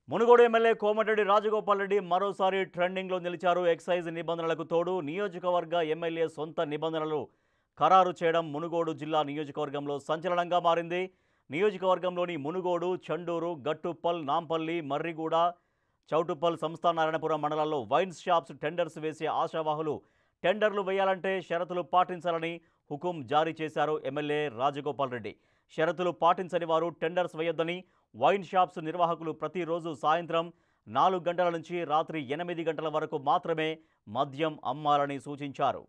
Munugode MLA Komatireddy Rajagopal Reddy మరోసారి ట్రెండింగ్లో నిలిచారు. ఎక్సైజ్ నిబంధనలకు తోడు నియోజకవర్గ ఎమ్మెల్యే సొంత నిబంధనలు ఖరారు చేయడం మునుగోడు జిల్లా నియోజకవర్గంలో సంచలనంగా మారింది. నియోజకవర్గంలోని మునుగోడు, చండూరు, గట్టుప్పల్, నాంపల్లి, మర్రిగూడ, చౌటుప్పల్, సంస్థానారాయణపురం మండలాల్లో వైన్ షాప్స్ టెండర్స్ వేసే ఆశావాహులు టెండర్లు వేయాలంటే షరతులు పాటించాలని హుకుం జారీ చేశారు ఎమ్మెల్యే రాజగోపాల్ రెడ్డి. షరతులు పాటించని వారు టెండర్స్ వేయొద్దని, వైన్ షాప్స్ నిర్వాహకులు ప్రతిరోజు సాయంత్రం 4 గంటల నుంచి రాత్రి 8 గంటల వరకు మాత్రమే మద్యం అమ్మాలని సూచించారు.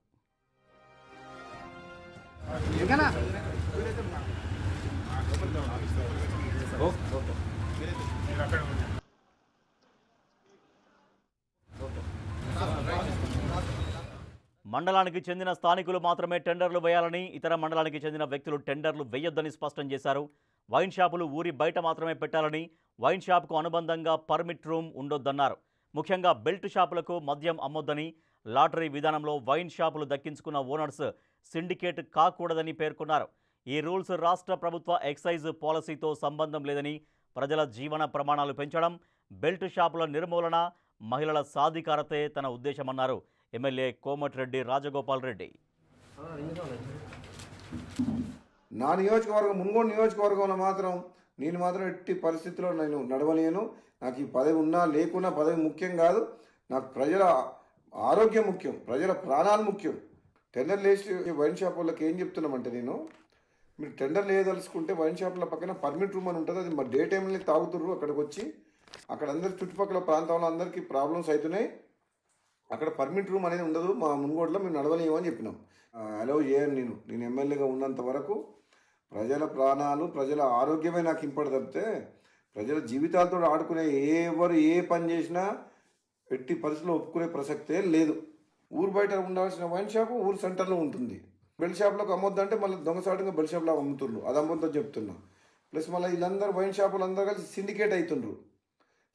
మండలానికి చెందిన స్థానికులు మాత్రమే టెండర్లు వేయాలని, ఇతర మండలానికి చెందిన వ్యక్తులు టెండర్లు వేయొద్దని స్పష్టం చేశారు. వైన్ షాపులు ఊరి బయట మాత్రమే పెట్టాలని, వైన్ షాపుకు అనుబంధంగా పర్మిట్ రూమ్ ఉండొద్దన్నారు. ముఖ్యంగా బెల్ట్ షాపులకు మద్యం అమ్మొద్దని, లాటరీ విధానంలో వైన్ షాపులు దక్కించుకున్న ఓనర్స్ సిండికేట్ కాకూడదని పేర్కొన్నారు. ఈ రూల్స్ రాష్ట్ర ప్రభుత్వ ఎక్సైజ్ పాలసీతో సంబంధం లేదని, ప్రజల జీవన ప్రమాణాలు పెంచడం, బెల్ట్ షాపుల నిర్మూలన, మహిళల సాధికారతే తన ఉద్దేశమన్నారు ఎమ్మెల్యే కోమటిరెడ్డి రాజగోపాల్ రెడ్డి. నా నియోజకవర్గం మునుగోడు నియోజకవర్గంలో నేను మాత్రం ఎట్టి పరిస్థితుల్లో నేను నడవలేను. నాకు ఈ పదవి ఉన్నా లేకున్నా పదవి ముఖ్యం కాదు. నాకు ప్రజల ఆరోగ్యం ముఖ్యం, ప్రజల ప్రాణాలు ముఖ్యం. టెండర్లు వేసి వైన్ షాప్ వాళ్ళకి ఏం చెప్తున్నామంటే, మీరు టెండర్లు వేయదలుచుకుంటే వైన్ షాపుల పక్కన పర్మిట్ రూమ్ అని ఉంటుంది. అది మా డే టైంలో తాగుతుర్రు. అక్కడికి వచ్చి అక్కడ అందరి చుట్టుపక్కల ప్రాంతంలో అందరికీ ప్రాబ్లమ్స్ అవుతున్నాయి. అక్కడ పర్మిట్ రూమ్ అనేది ఉండదు. మా మునుగోడులో మేము నడవలేము అని చెప్పినాం. అలౌ చేయను. నేను ఎమ్మెల్యేగా ఉన్నంత వరకు ప్రజల ప్రాణాలు, ప్రజల ఆరోగ్యమే నాకు ఇంపడి తప్పితే ప్రజల జీవితాలతో ఆడుకునే ఎవరు ఏ పని చేసినా ఎట్టి పరిస్థితుల్లో ఒప్పుకునే ప్రసక్తే లేదు. ఊరు బయట ఉండాల్సిన వైన్ షాపు ఊరు సెంటర్లో ఉంటుంది. బెల్ షాప్లోకి అమ్మొద్దంటే మళ్ళీ దొంగసాటుగా బెల్ షాప్లో అమ్ముతుండ్రు. అది అమ్మొద్దని చెప్తున్నా. ప్లస్ మళ్ళీ వీళ్ళందరూ వైన్ షాపులు అందరూ కలిసి సిండికేట్ అవుతుండ్రు.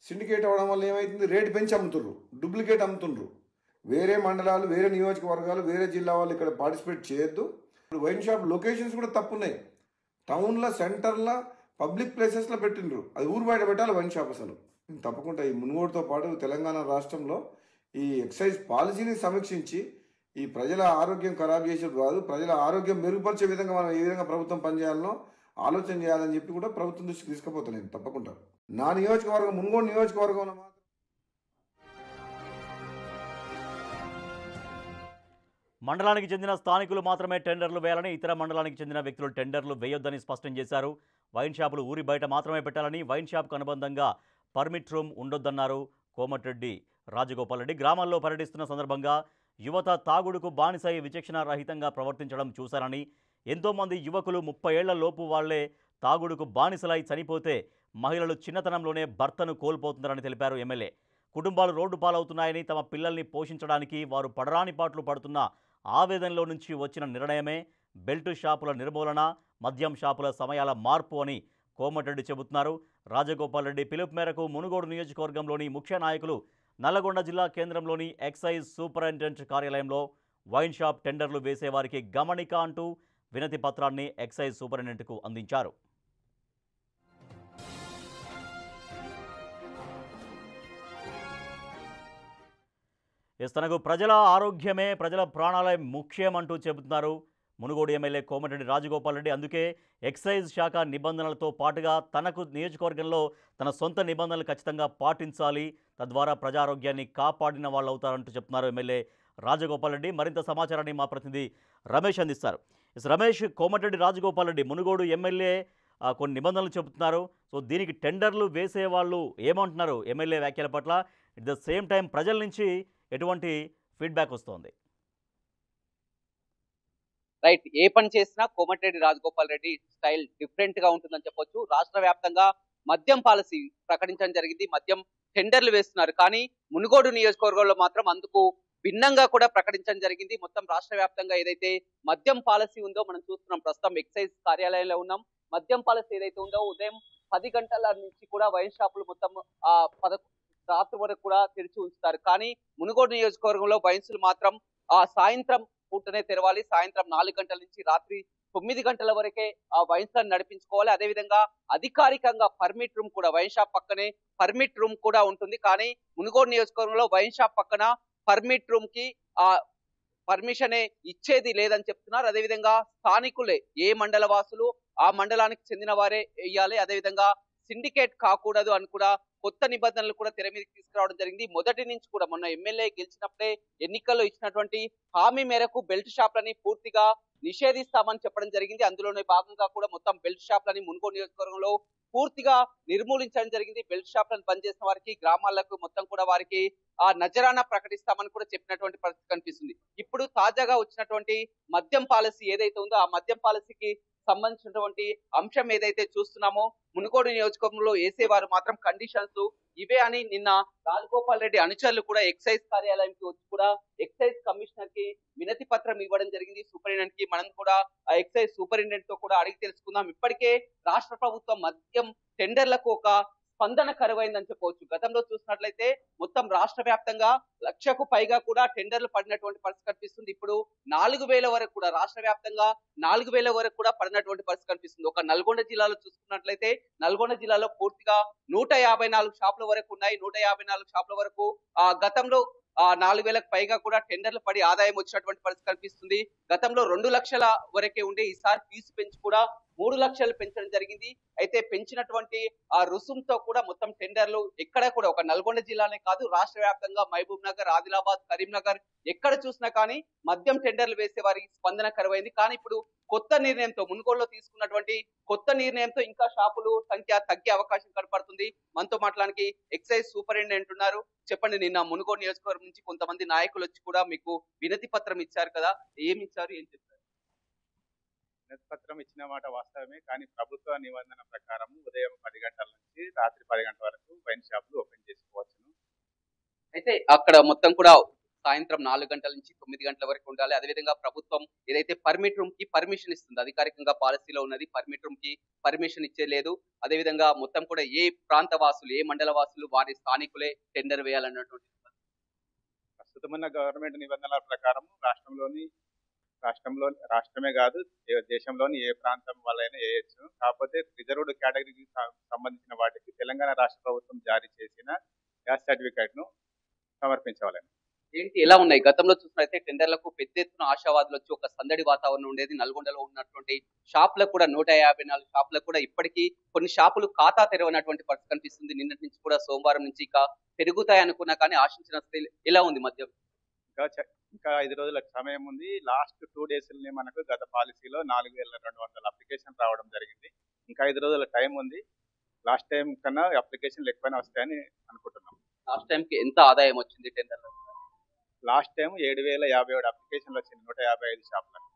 సిండికేట్ అవ్వడం వల్ల ఏమవుతుంది, రేటు పెంచి అమ్ముతుండ్రు, డూప్లికేట్ అమ్ముతుండ్రు. వేరే మండలాలు, వేరే నియోజకవర్గాలు, వేరే జిల్లా వాళ్ళు ఇక్కడ పార్టిసిపేట్ చేయొద్దు. ఇప్పుడు వైన్ షాప్ లొకేషన్స్ కూడా తప్పున్నాయి. టౌన్లో, సెంటర్లో, పబ్లిక్ ప్లేసెస్లో పెట్టిండ్రు. అది ఊరు బయట పెట్టాలి వైన్ షాప్. అసలు తప్పకుండా ఈ మునుగోడుతో పాటు తెలంగాణ రాష్ట్రంలో ఈ ఎక్సైజ్ పాలసీని సమీక్షించి ఈ ప్రజల ఆరోగ్యం ఖరాబ్ చేసేది కాదు, ప్రజల ఆరోగ్యం మెరుగుపరిచే విధంగా మనం ఏ విధంగా ప్రభుత్వం పనిచేయాలనో ఆలోచన చేయాలని చెప్పి కూడా ప్రభుత్వం దృష్టికి తీసుకుపోతాను నేను తప్పకుండా. నా నియోజకవర్గం మునుగోడు నియోజకవర్గంలో మాత్రం మండలానికి చెందిన స్థానికులు మాత్రమే టెండర్లు వేయాలని, ఇతర మండలానికి చెందిన వ్యక్తులు టెండర్లు వేయొద్దని స్పష్టం చేశారు. వైన్ షాపులు ఊరి బయట మాత్రమే పెట్టాలని, వైన్ షాప్కు అనుబంధంగా పర్మిట్ రూమ్ ఉండొద్దన్నారు కోమటిరెడ్డి రాజగోపాల్ రెడ్డి. గ్రామాల్లో పర్యటిస్తున్న సందర్భంగా యువత తాగుడుకు బానిసై విచక్షణ రహితంగా ప్రవర్తించడం చూశారని, ఎంతోమంది యువకులు 30 ఏళ్ల లోపు వాళ్లే తాగుడుకు బానిసలై చనిపోతే మహిళలు చిన్నతనంలోనే భర్తను కోల్పోతున్నారని తెలిపారు ఎమ్మెల్యే. కుటుంబాలు రోడ్డు పాలవుతున్నాయని, తమ పిల్లల్ని పోషించడానికి వారు పడరాని పాట్లు పడుతున్న ఆవేదనలో నుంచి వచ్చిన నిర్ణయమే బెల్ట్ షాపుల నిర్మూలన, మద్యం షాపుల సమయాల మార్పు అని కోమటిరెడ్డి చెబుతున్నారు. రాజగోపాల్ రెడ్డి పిలుపు మేరకు మునుగోడు నియోజకవర్గంలోని ముఖ్య నాయకులు నల్లగొండ జిల్లా కేంద్రంలోని ఎక్సైజ్ సూపరింటెండెంట్ కార్యాలయంలో వైన్ షాప్ టెండర్లు వేసేవారికి గమనిక అంటూ వినతి పత్రాన్ని ఎక్సైజ్ సూపరింటెండెంట్కు అందించారు. తనకు ప్రజల ఆరోగ్యమే, ప్రజల ప్రాణాలే ముఖ్యమంటూ చెబుతున్నారు మునుగోడు ఎమ్మెల్యే కోమటిరెడ్డి రాజగోపాల్ రెడ్డి. అందుకే ఎక్సైజ్ శాఖ నిబంధనలతో పాటుగా తనకు నియోజకవర్గంలో తన సొంత నిబంధనలు ఖచ్చితంగా పాటించాలి, తద్వారా ప్రజారోగ్యాన్ని కాపాడిన వాళ్ళు అవుతారంటూ చెప్తున్నారు ఎమ్మెల్యే రాజగోపాల్ రెడ్డి. మరింత సమాచారాన్ని మా ప్రతినిధి రమేష్ అందిస్తారు. రమేష్, కోమటిరెడ్డి రాజగోపాల్ రెడ్డి మునుగోడు ఎమ్మెల్యే కొన్ని నిబంధనలు చెబుతున్నారు. సో దీనికి టెండర్లు వేసేవాళ్ళు ఏమంటున్నారు ఎమ్మెల్యే వ్యాఖ్యల పట్ల? ఎట్ ద సేమ్ టైం ప్రజల నుంచి ఎటువంటి ఫీడ్బ్యాక్ వస్తుంది? రైట్, ఏ పని చేసినా కోమటిరెడ్డి రాజగోపాల్ రెడ్డి స్టైల్ డిఫరెంట్ గా ఉంటుందని చెప్పొచ్చు. రాష్ట్ర వ్యాప్తంగా మద్యం పాలసీ ప్రకటించడం జరిగింది, మద్యం టెండర్లు వేస్తున్నారు. కానీ మునుగోడు నియోజకవర్గంలో మాత్రం అందుకు భిన్నంగా కూడా ప్రకటించడం జరిగింది. మొత్తం రాష్ట్ర వ్యాప్తంగా ఏదైతే మద్యం పాలసీ ఉందో మనం చూస్తున్నాం. ప్రస్తుతం ఎక్సైజ్ కార్యాలయంలో ఉన్నాం. మద్యం పాలసీ ఏదైతే ఉందో ఉదయం 10 గంటల నుంచి కూడా వైన్ షాపులు మొత్తం రాత్రి వరకు కూడా తెరిచి ఉంచుతారు. కానీ మునుగోడు నియోజకవర్గంలో వైన్సులు మాత్రం సాయంత్రం పూటనే తెరవాలి. సాయంత్రం 4 గంటల నుంచి రాత్రి 9 గంటల వరకే ఆ వైన్స్ లను నడిపించుకోవాలి. అదేవిధంగా అధికారికంగా పర్మిట్ రూమ్ కూడా వైన్ షాప్ పక్కనే పర్మిట్ రూమ్ కూడా ఉంటుంది. కానీ మునుగోడు నియోజకవర్గంలో వైన్ షాప్ పక్కన పర్మిట్ రూమ్ కి ఆ పర్మిషనే ఇచ్చేది లేదని చెప్తున్నారు. అదేవిధంగా స్థానికులే ఏ మండల వాసులు ఆ మండలానికి చెందిన వారే వేయాలి. అదేవిధంగా సిండికేట్ కాకూడదు అని కూడా కొత్త నిబంధనలు కూడా తెర మీదకి తీసుకురావడం జరిగింది. మొదటి నుంచి కూడా మొన్న ఎమ్మెల్యే గెలిచినప్పుడే ఎన్నికల్లో ఇచ్చినటువంటి హామీ మేరకు బెల్ట్ షాప్లని పూర్తిగా నిషేధిస్తామని చెప్పడం జరిగింది. అందులోనే భాగంగా కూడా మొత్తం బెల్ట్ షాప్లని మునుగోడు నియోజకవర్గంలో పూర్తిగా నిర్మూలించడం జరిగింది. బెల్ట్ షాప్లను బంద్ చేసిన వారికి గ్రామాలకు మొత్తం కూడా వారికి ఆ నజరానా ప్రకటిస్తామని కూడా చెప్పినటువంటి పరిస్థితి కనిపిస్తుంది. ఇప్పుడు తాజాగా వచ్చినటువంటి మద్యం పాలసీ ఏదైతే ఉందో ఆ మద్యం పాలసీకి సంబంధించినటువంటి అంశం ఏదైతే చూస్తున్నామో మునుగోడు నియోజకవర్గంలో వేసేవారు మాత్రం కండిషన్స్ ఇవే అని నిన్న రాజగోపాల్ రెడ్డి అనుచరులు కూడా ఎక్సైజ్ కార్యాలయానికి వచ్చి కూడా ఎక్సైజ్ కమిషనర్ కి వినతి పత్రం ఇవ్వడం జరిగింది. సూపరింటెండెంట్ కి మనం కూడా ఆ ఎక్సైజ్ సూపరింటెండెంట్ తో కూడా అడిగి తెలుసుకుందాం. ఇప్పటికే రాష్ట్ర ప్రభుత్వం మద్యం టెండర్లకు ఒక స్పందన కరువైందని చెప్పవచ్చు. గతంలో చూసినట్లయితే మొత్తం రాష్ట్ర వ్యాప్తంగా 1,00,000కు పైగా కూడా టెండర్లు పడినటువంటి పరిస్థితి కనిపిస్తుంది. ఇప్పుడు 4,000 వరకు కూడా రాష్ట్ర వ్యాప్తంగా 4,000 వరకు కూడా పడినటువంటి పరిస్థితి కనిపిస్తుంది. ఒక నల్గొండ జిల్లాలో చూసుకున్నట్లయితే నల్గొండ జిల్లాలో పూర్తిగా 154 షాపుల వరకు ఉన్నాయి. 154 షాపుల వరకు గతంలో 4,000కు పైగా కూడా టెండర్లు పడి ఆదాయం వచ్చినటువంటి పరిస్థితి కనిపిస్తుంది. గతంలో 2 లక్షల వరకే ఉండే ఈసారి ఫీజు పెంచి కూడా 3 లక్షలు పెంచడం జరిగింది. అయితే పెంచినటువంటి ఆ రుసుంతో కూడా మొత్తం టెండర్లు ఎక్కడ కూడా ఒక నల్గొండ జిల్లానే కాదు రాష్ట్ర వ్యాప్తంగా మహబూబ్ నగర్, ఆదిలాబాద్, కరీంనగర్ ఎక్కడ చూసినా కానీ మద్యం టెండర్లు వేసే వారికి స్పందన కరువైంది. కానీ ఇప్పుడు కొత్త నిర్ణయంతో మునుగోడులో తీసుకున్నటువంటి కొత్త నిర్ణయంతో ఇంకా షాపులు సంఖ్య తగ్గే అవకాశం కనపడుతుంది. మనతో మాట్లాడానికి ఎక్సైజ్ సూపరింటెండెంట్ ఉన్నారు. చెప్పండి, నిన్న మునుగోడు నియోజకవర్గం నుంచి కొంతమంది నాయకులు వచ్చి కూడా మీకు వినతి పత్రం ఇచ్చారు కదా, ఏమి ఇచ్చారు, ఏం చెప్పారు? పత్రం ఇచ్చిన మాట వాస్తవమే. కానీ ప్రభుత్వ నిబంధన ప్రకారం ఉదయం 10 గంటల నుంచి రాత్రి 10 గంటల వరకు వైన్ షాపులు ఓపెన్ చేసుకోవచ్చును. అయితే అక్కడ మొత్తం కూడా సాయంత్రం 4 గంటల నుంచి 9 గంటల వరకు ఉండాలి. అదేవిధంగా ప్రభుత్వం ఏదైతే పర్మిట్ రూమ్ కి పర్మిషన్ ఇస్తుంది, అధికారికంగా పాలసీలో ఉన్నది, పర్మిట్ రూమ్ కి పర్మిషన్ ఇచ్చేలేదు. అదేవిధంగా మొత్తం కూడా ఏ ప్రాంత వాసులు ఏ మండల వాసులు వారి స్థానికులే టెండర్ వేయాలన్నటువంటి ప్రస్తుతం ఉన్న గవర్నమెంట్ నిబంధనల ప్రకారం రాష్ట్రమే కాదు దేశంలోని ఏ ప్రాంతం వాళ్ళైనా వేయచ్చు. కాకపోతే రిజర్వ్డ్ కేటగిరీకి సంబంధించిన వాటికి తెలంగాణ రాష్ట్ర ప్రభుత్వం జారీ చేసిన గ్యాస్ సర్టిఫికేట్ ను సమర్పించాలని. ఏంటి ఎలా ఉన్నాయి? గతంలో చూసినట్లయితే టెండర్లకు పెద్ద ఎత్తున ఆశావాదులు వచ్చి ఒక సందడి వాతావరణం ఉండేది. నల్గొండలో ఉన్నటువంటి షాపులకు కూడా 154 షాపులకు కూడా ఇప్పటికీ కొన్ని షాపులు ఖాతా తెరవనటువంటి పరిస్థితి కనిపిస్తుంది. నిన్నటి నుంచి కూడా సోమవారం నుంచి ఇక పెరుగుతాయి అనుకున్నా కానీ ఆశించిన ఎలా ఉంది మద్యం? ఇంకా 5 రోజుల సమయం ఉంది. లాస్ట్ 2 days మనకు గత పాలసీలో 4,200 అప్లికేషన్ రావడం జరిగింది. ఇంకా 5 రోజుల టైం ఉంది. లాస్ట్ టైం కన్నా అప్లికేషన్లు ఎక్కువనే వస్తాయని అనుకుంటున్నాం. లాస్ట్ టైం కి ఎంత ఆదాయం వచ్చింది టెండర్? లాస్ట్ టైం 7,057 అప్లికేషన్లు వచ్చింది 155 షాపులకు.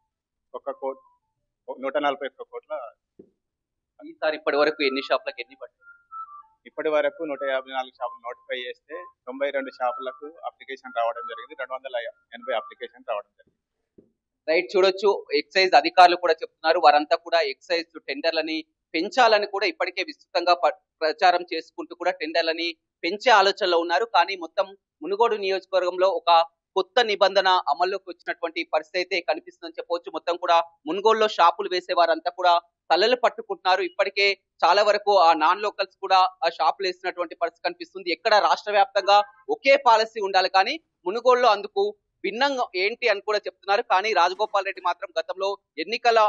141 కోట్ల. ఈసారి ఇప్పటి వరకు ఎన్ని షాపులకు ఎన్ని పట్టాయి? ఇప్పటి వరకు 154 షాపులు నోటిఫై చేస్తే 92 షాపులకు అప్లికేషన్ రావడం జరిగింది. 280 అప్లికేషన్ రావడం జరిగింది. రైట్, చూడొచ్చు. ఎక్సైజ్ అధికారులు కూడా చెప్తున్నారు వారంతా కూడా ఎక్సైజ్ టెండర్లని పెంచాలని కూడా ఇప్పటికే విస్తృతంగా ప్రచారం చేసుకుంటూ కూడా టెండర్లని పెంచే ఆలోచనలో ఉన్నారు. కానీ మొత్తం మునుగోడు నియోజకవర్గంలో ఒక కొత్త నిబంధన అమల్లోకి వచ్చినటువంటి పరిస్థితి అయితే కనిపిస్తుందని చెప్పవచ్చు. మొత్తం కూడా మునుగోడులో షాపులు వేసే వారంతా కూడా తలలు పట్టుకుంటున్నారు. ఇప్పటికే చాలా వరకు ఆ నాన్ లోకల్స్ కూడా ఆ షాపులు వేసినటువంటి పరిస్థితి కనిపిస్తుంది. ఎక్కడ రాష్ట్ర వ్యాప్తంగా ఒకే పాలసీ ఉండాలి, కానీ మునుగోడులో అందుకు భిన్నంగా ఏంటి అని కూడా చెప్తున్నారు. కానీ రాజగోపాల్ రెడ్డి మాత్రం గతంలో ఎన్నికల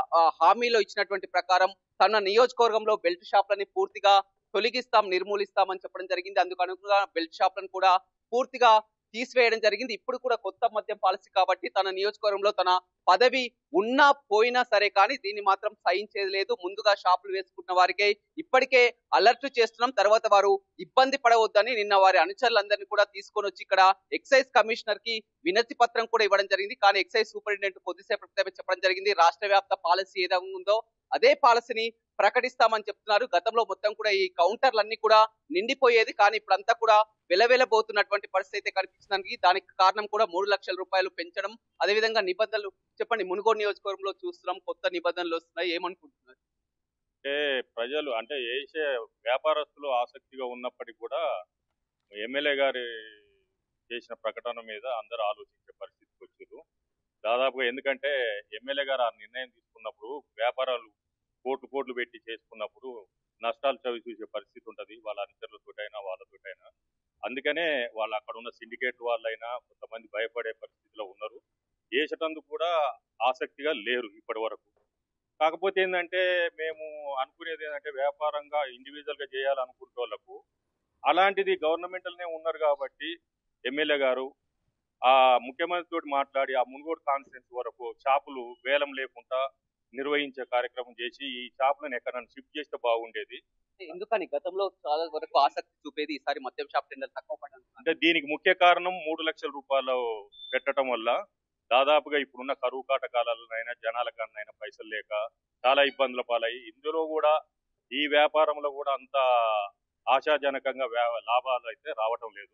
హామీలో ఇచ్చినటువంటి ప్రకారం తన నియోజకవర్గంలో బెల్ట్ షాపులని పూర్తిగా తొలగిస్తాం, నిర్మూలిస్తామని చెప్పడం జరిగింది. అందుకు అనుగుణంగా బెల్ట్ షాపులను కూడా పూర్తిగా తీసివేయడం జరిగింది. ఇప్పుడు కూడా కొత్త మద్యం పాలసీ కాబట్టి తన నియోజకవర్గంలో తన పదవి ఉన్నా పోయినా సరే కానీ దీన్ని మాత్రం సహించేది లేదు. ముందుగా షాపులు వేసుకున్న వారికే ఇప్పటికే అలర్ట్ చేస్తున్నాం, తర్వాత వారు ఇబ్బంది పడవద్దని నిన్న వారి అనుచరులందరినీ కూడా తీసుకొని వచ్చి ఇక్కడ ఎక్సైజ్ కమిషనర్ కి వినతి పత్రం కూడా ఇవ్వడం జరిగింది. కానీ ఎక్సైజ్ సూపరింటెండెంట్ కొద్దిసేపు చెప్పడం జరిగింది రాష్ట్ర వ్యాప్త పాలసీ ఏదైనా ఉందో అదే పాలసీని ప్రకటిస్తామని చెప్తున్నారు. గతంలో మొత్తం కూడా ఈ కౌంటర్లన్నీ కూడా నిండిపోయేది, కానీ ఇప్పుడంతా కూడా వెలవెలబోతున్నటువంటి పరిస్థితి అయితే కనిపించడానికి దానికి కారణం కూడా 3 లక్షల రూపాయలు పెంచడం. అదేవిధంగా నిబంధనలు చెప్పండి, మునుగోడు నియోజకవర్గంలో చూస్తున్నాం కొత్త నిబంధనలు వస్తున్నాయి, ఏమనుకుంటున్నారు? ప్రజలు అంటే వేసే వ్యాపారస్తులు ఆసక్తిగా ఉన్నప్పటికీ కూడా ఎమ్మెల్యే గారి చేసిన ప్రకటన మీద అందరూ ఆలోచించే పరిస్థితికి వచ్చారు దాదాపుగా. ఎందుకంటే ఎమ్మెల్యే గారు ఆ నిర్ణయం చేసుకున్నప్పుడు వ్యాపారాలు కోట్లు పెట్టి చేసుకున్నప్పుడు నష్టాలు చవి చూసే పరిస్థితి ఉంటుంది వాళ్ళ అనుచరులతోటైనా వాళ్ళతోటైనా. అందుకనే వాళ్ళు అక్కడ ఉన్న సిండికేట్ వాళ్ళైనా కొంతమంది భయపడే పరిస్థితిలో ఉన్నారు. చేసేటందుకు కూడా ఆసక్తిగా లేరు ఇప్పటి వరకు. కాకపోతే ఏంటంటే మేము అనుకునేది ఏంటంటే వ్యాపారంగా ఇండివిజువల్గా చేయాలనుకునే వాళ్ళకు అలాంటిది గవర్నమెంటల్నే ఉన్నారు కాబట్టి ఎమ్మెల్యే గారు ఆ ముఖ్యమంత్రి తోటి మాట్లాడి ఆ మునుగోడు కాన్స్టిట్యున్సీ వరకు షాపులు వేలం లేకుండా నిర్వహించే కార్యక్రమం చేసి ఈ షాపులను ఎక్కడైనా షిఫ్ట్ చేస్తే బాగుండేది. ఎందుకని గతంలో చాలా వరకు ఆసక్తి చూపేది, ఈసారి మద్యం షాప్ టెండర్ తక్కువ పడ్డాను. అంటే దీనికి ముఖ్య కారణం 3 లక్షల రూపాయలు పెట్టడం వల్ల దాదాపుగా ఇప్పుడున్న కరువు కాటకాలైనా జనాలకైనా పైసలు లేక చాలా ఇబ్బందుల పాలయ్యి ఇందులో కూడా ఈ వ్యాపారంలో కూడా అంత ఆశాజనకంగా లాభాలు అయితే రావటం లేదు.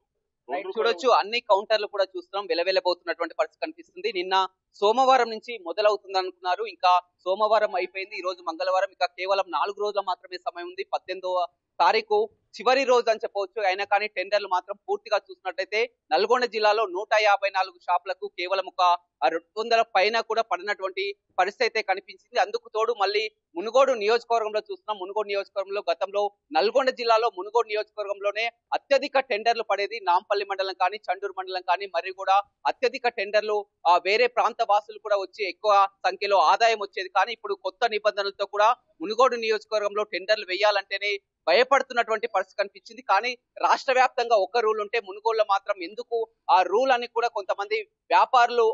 చూడొచ్చు, అన్ని కౌంటర్లు కూడా చూస్తున్నాం, వెలవెలబోతున్నటువంటి పరిస్థితి కనిపిస్తుంది. నిన్న సోమవారం నుంచి మొదలవుతుంది అనుకున్నారు, ఇంకా సోమవారం అయిపోయింది, ఈ రోజు మంగళవారం, ఇంకా కేవలం 4 రోజులు మాత్రమే సమయం ఉంది. 18వ తారీఖు చివరి రోజు అని చెప్పవచ్చు. అయినా కానీ టెండర్లు మాత్రం పూర్తిగా చూసినట్లయితే నల్గొండ జిల్లాలో 154 షాపులకు కేవలం ఒక 200 పైన కూడా పడినటువంటి పరిస్థితి అయితే కనిపించింది. అందుకు తోడు మళ్ళీ మునుగోడు నియోజకవర్గంలో చూస్తున్నాం. మునుగోడు నియోజకవర్గంలో గతంలో నల్గొండ జిల్లాలో మునుగోడు నియోజకవర్గంలోనే అత్యధిక టెండర్లు పడేది. నాంపల్లి మండలం కానీ చండూరు మండలం కానీ మరి కూడా అత్యధిక టెండర్లు వేరే ప్రాంత వాసులు కూడా వచ్చి ఎక్కువ సంఖ్యలో ఆదాయం వచ్చేది. కానీ ఇప్పుడు కొత్త నిబంధనలతో కూడా మునుగోడు నియోజకవర్గంలో టెండర్లు వేయాలంటేనే భయపడుతున్నటువంటి పరిస్థితి కనిపించింది. కానీ రాష్ట్ర వ్యాప్తంగా ఒక రూల్ ఉంటే మునుగోడులో మాత్రం ఎందుకు ఆ రూల్ అని కూడా కొంతమంది వ్యాపారులు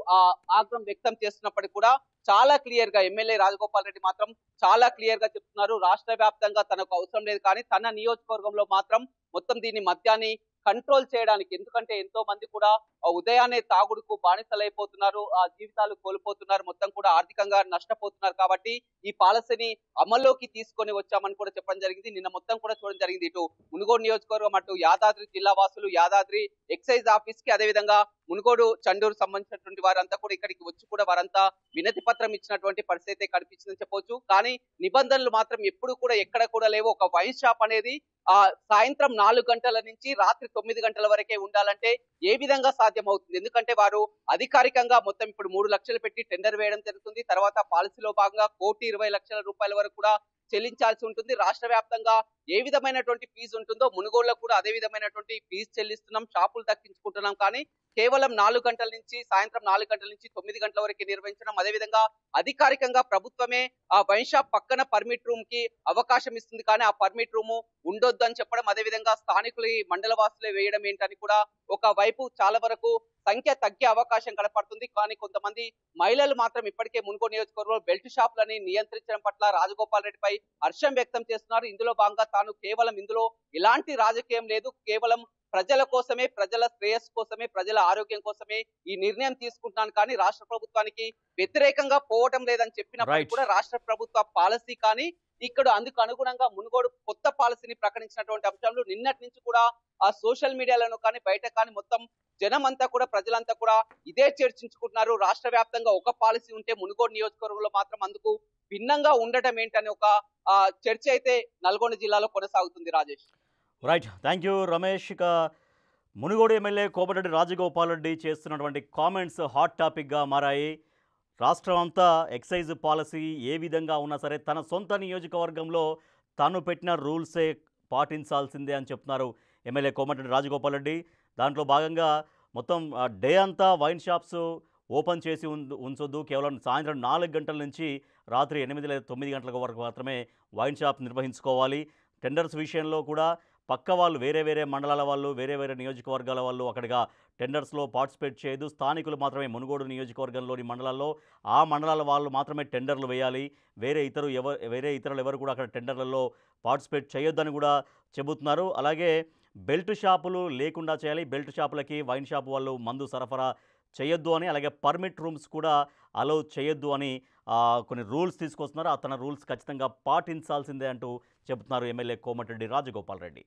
ఆగ్రహం వ్యక్తం చేస్తున్నప్పటికీ కూడా చాలా క్లియర్ గా ఎమ్మెల్యే రాజగోపాల్ రెడ్డి మాత్రం చాలా క్లియర్ గా చెప్తున్నారు, రాష్ట్ర వ్యాప్తంగా తనకు అవసరం లేదు, కానీ తన నియోజకవర్గంలో మాత్రం మొత్తం దీన్ని మద్యాన్ని కంట్రోల్ చేయడానికి, ఎందుకంటే ఎంతో మంది కూడా ఉదయాన్నే తాగుడుకు బానిసలైపోతున్నారు, ఆ జీవితాలు కోల్పోతున్నారు, మొత్తం కూడా ఆర్థికంగా నష్టపోతున్నారు. కాబట్టి ఈ పాలసీని అమల్లోకి తీసుకొని వచ్చామని కూడా చెప్పడం జరిగింది. నిన్న మొత్తం కూడా చూడడం జరిగింది. ఇటు మునుగోడు నియోజకవర్గం, అటు యాదాద్రి జిల్లా వాసులు యాదాద్రి ఎక్సైజ్ ఆఫీస్ కి, అదేవిధంగా మునుగోడు చండూరు సంబంధించినటువంటి వారంతా కూడా ఇక్కడికి వచ్చి కూడా వారంతా వినతి పత్రం ఇచ్చినటువంటి పరిస్థితి అయితే కనిపించిందని చెప్పొచ్చు. కానీ నిబంధనలు మాత్రం ఎప్పుడు కూడా ఎక్కడ కూడా లేవు. ఒక వైన్ షాప్ అనేది సాయంత్రం 4 గంటల నుంచి రాత్రి 9 గంటల వరకే ఉండాలంటే ఏ విధంగా సాధ్యమవుతుంది? ఎందుకంటే వారు అధికారికంగా మొత్తం ఇప్పుడు 3 లక్షలు పెట్టి టెండర్ వేయడం జరుగుతుంది. తర్వాత పాలసీలో భాగంగా 1,20,00,000 రూపాయల వరకు కూడా చెల్లించాల్సి ఉంటుంది. రాష్ట్ర వ్యాప్తంగా ఏ విధమైనటువంటి ఫీజు ఉంటుందో మునుగోడులో కూడా అదే విధమైనటువంటి ఫీజు చెల్లిస్తున్నాం, షాపులు దక్కించుకుంటున్నాం. కానీ కేవలం 4 గంటల నుంచి సాయంత్రం 4 గంటల నుంచి 9 గంటల వరకు నిర్వహించడం, అదేవిధంగా అధికారికంగా ప్రభుత్వమే ఆ వైన్ షాప్ పక్కన పర్మిట్ రూమ్ కి అవకాశం ఇస్తుంది, కానీ ఆ పర్మిట్ రూమ్ ఉండొద్దు అని చెప్పడం, అదేవిధంగా స్థానికులు మండల వాసులే వేయడం ఏంటని కూడా ఒక వైపు చాలా వరకు సంఖ్య తగ్గే అవకాశం కనపడుతుంది. కానీ కొంతమంది మహిళలు మాత్రం ఇప్పటికే మునుగోడు నియోజకవర్గంలో బెల్ట్ షాపులని నియంత్రించడం పట్ల రాజగోపాల్ రెడ్డిపై హర్షం వ్యక్తం చేస్తున్నారు. ఇందులో భాగంగా తాను కేవలం ఇందులో ఎలాంటి రాజకీయం లేదు, కేవలం ప్రజల కోసమే, ప్రజల శ్రేయస్సు కోసమే, ప్రజల ఆరోగ్యం కోసమే ఈ నిర్ణయం తీసుకుంటున్నాను, కానీ రాష్ట్ర ప్రభుత్వానికి వ్యతిరేకంగా పోవటం లేదని చెప్పినప్పటికీ కూడా రాష్ట్ర ప్రభుత్వ పాలసీ కానీ ఇక్కడ అందుకు అనుగుణంగా మునుగోడు కొత్త పాలసీని ప్రకటించినటువంటి అంశాలు నిన్నటి నుంచి కూడా ఆ సోషల్ మీడియాలను కానీ బయట కానీ మొత్తం జనం అంతా కూడా, ప్రజలంతా కూడా ఇదే చర్చించుకుంటున్నారు. రాష్ట్ర వ్యాప్తంగా ఒక పాలసీ ఉంటే మునుగోడు నియోజకవర్గంలో మాత్రం అందుకు భిన్నంగా ఉండటం ఏంటని ఒక చర్చ అయితే నల్గొండ జిల్లాలో కొనసాగుతుంది. Rajesh. Right, thank you Ramesh. ఇక మునుగోడు ఎమ్మెల్యే కోమటిరెడ్డి రాజగోపాల్ రెడ్డి చేస్తున్నటువంటి కామెంట్స్ హాట్ టాపిక్గా మారాయి. రాష్ట్రం అంతా ఎక్సైజ్ పాలసీ ఏ విధంగా ఉన్నా సరే తన సొంత నియోజకవర్గంలో తాను పెట్టిన రూల్సే పాటించాల్సిందే అని చెప్తున్నారు ఎమ్మెల్యే కోమటిరెడ్డి రాజగోపాల్ రెడ్డి. దాంట్లో భాగంగా మొత్తం డే అంతా వైన్ షాప్స్ ఓపెన్ చేసి ఉంచొద్దు, కేవలం సాయంత్రం 4 గంటల నుంచి రాత్రి 8 లేదా 9 గంటల వరకు మాత్రమే వైన్ షాప్ నిర్వహించుకోవాలి. టెండర్స్ విషయంలో కూడా పక్క వాళ్ళు వేరే మండలాల వాళ్ళు, వేరే నియోజకవర్గాల వాళ్ళు అక్కడిగా టెండర్స్లో పార్టిసిపేట్ చేయదు. స్థానికులు మాత్రమే మునుగోడు నియోజకవర్గంలోని మండలాల్లో ఆ మండలాల వాళ్ళు మాత్రమే టెండర్లు వేయాలి. వేరే ఇతరులు ఎవరు కూడా అక్కడ టెండర్లలో పార్టిసిపేట్ చేయొద్దని కూడా చెబుతున్నారు. అలాగే బెల్ట్ షాపులు లేకుండా చేయాలి, బెల్ట్ షాపులకి వైన్ షాప్ వాళ్ళు మందు సరఫరా చేయొద్దు అని, అలాగే పర్మిట్ రూమ్స్ కూడా అలౌ చేయొద్దు అని కొన్ని రూల్స్ తీసుకొస్తున్నారు. తన రూల్స్ ఖచ్చితంగా పాటించాల్సిందే అంటూ చెబుతున్నారు ఎమ్మెల్యే కోమటిరెడ్డి రాజగోపాల్ రెడ్డి.